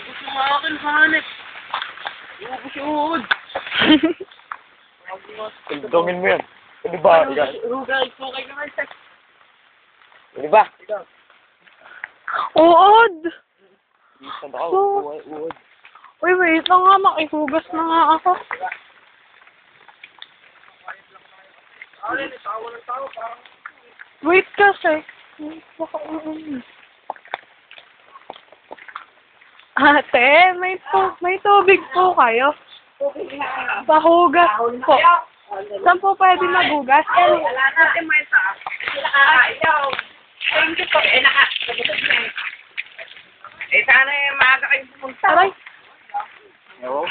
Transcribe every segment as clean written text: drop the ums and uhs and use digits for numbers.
Ubus yung akin, hanip. Ubus yung uhod. Dongin mo yan. Hindi ba? Rugay, okay ka nga, sex. Hindi ba? Uod! Saan ako? So- Uod. Uy, wait lang nga. Makihugas na nga ako. Wait kasi. Baka Ate, may tubig po kayo. Pahugas po. Saan po pwede maghugas? Thank you po. Sana maaga kayo pumunta. Aray. Oo.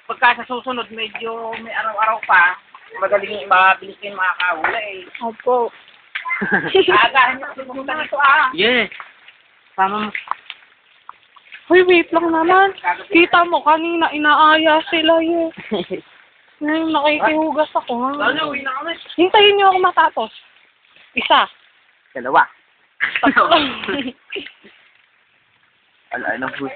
Pagka sa susunod, medyo may araw-araw pa, mabilis kayo makakahula Opo. Aagahan nyo pumunta nito Yeah. Tama mo. Uy, wait lang naman. Kita mo, kanina inaaya sila yun. Ngayon, nakikihugas ako. Uwi na kami. Hintayin niyo ako matapos. Isa. Dalawa. Tatlo. Ala, anong hus?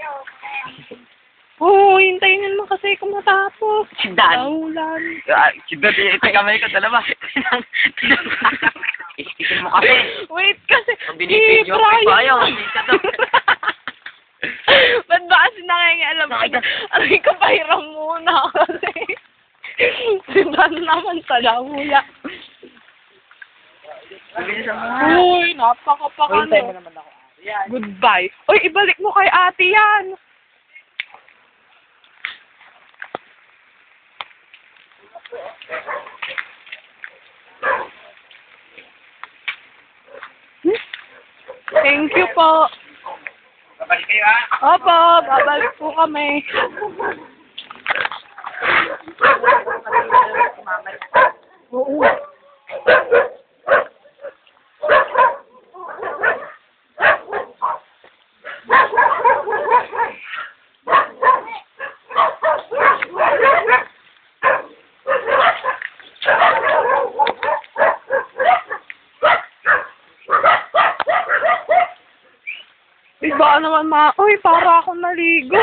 Oo, hintayin niyo naman kasi ako matapos. Sindan. Naulan. Sindan, ito kamay ko, dalawa. Istikin mo kasi. Wait kasi. Ang binibidyo ko pa ayaw. Hindi ka to. Ba't ba kasi nangingialam ka? Aray ka, pahiram muna kasi. Sindan naman sa lahula. Uy, napakapakano. Goodbye. Uy, ibalik mo kay ate yan. Thank you po. Babalik kayo Opo, babalik po kami. Oo. Iba naman Uy, para akong naligo.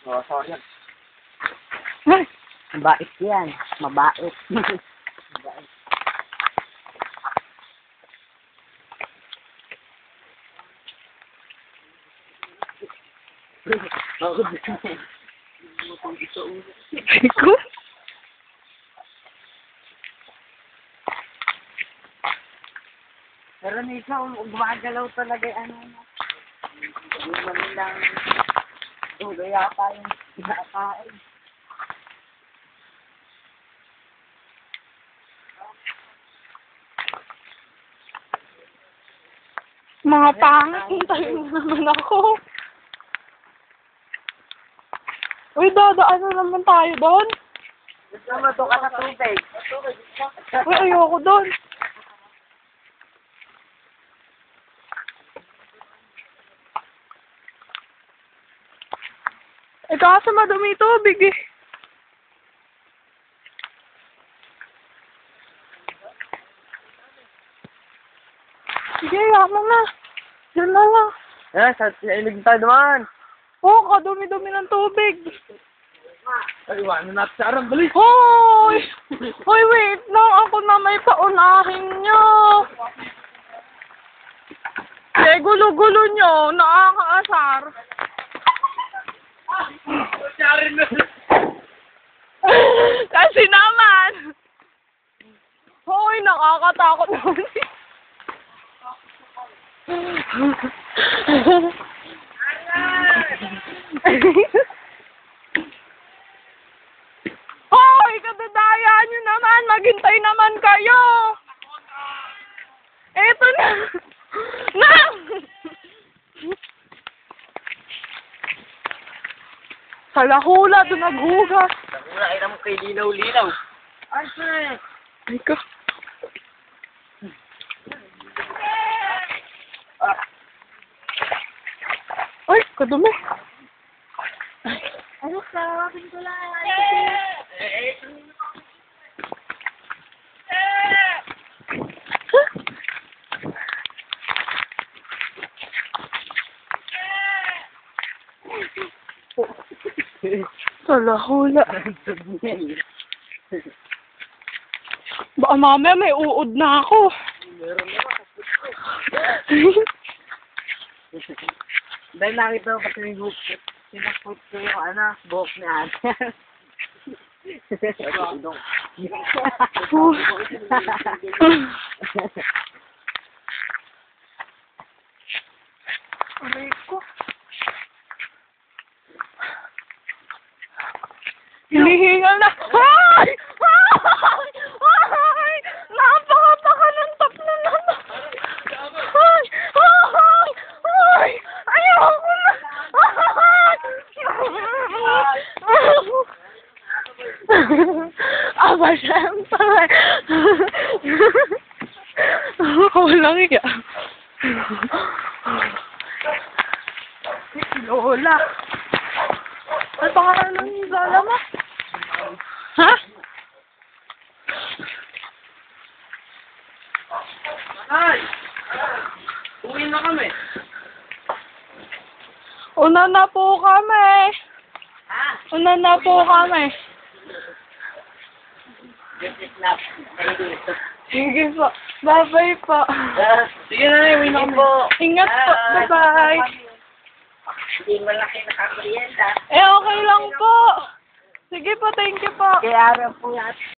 Oh, sorry. Ay, Mabait yan. Mabait. Chico? Pero Nisa, gumagalaw talaga yung manilang ulo yata yung pinakain. Mga pangit, hintayin mo naman ako. Uy, dadaan na naman tayo doon. Gusto mo doon ka sa tubig? Uy, ayoko doon. Kaso madumi tubig eh. Sige, yaman na. Diyan na lang. Sa ilig tayo naman. Oo, kadumi-dumi ng tubig. Ay, iwanan natin sa arang, bilis. Hoy! Hoy, wait lang. Ako na may paunahin nyo. Eh, gulo-gulo nyo. Nakakaasar. Kasi naman. Hoy, nakakatakot naman. Hoy, kadadaya nyo naman. Maghintay naman kayo. Eto na. Na! Sa lahula, doon naghugas. Wala, ay naman kay linaw-linaw. Ay, sir. Ay ka. Ay, kadumi. Ano sa akin ko lang? Hala, hula. Baka mamaya may uod na ako. Dahil nakita ko kasi yung hook. Sinapot ko yung buhok ni ate. Aray ko. Hinihingal na. Ay! Ay! Ay! Napakapaka ng tatlo naman. Ay! Ay! Ay! Ayoko na. Aba, syempre. Walang iya. Lola. Ano pangalan ng lola mo? Ha? Ay! Uwi na kami. Una na po kami. Una na po kami. Sige po. Bye-bye po. Sige na, uwi na kami. Ingat po. Bye-bye. Hindi malaki nakakarienda. Eh, okay lang po. Sige po, thank you po. Kaya araw po yan.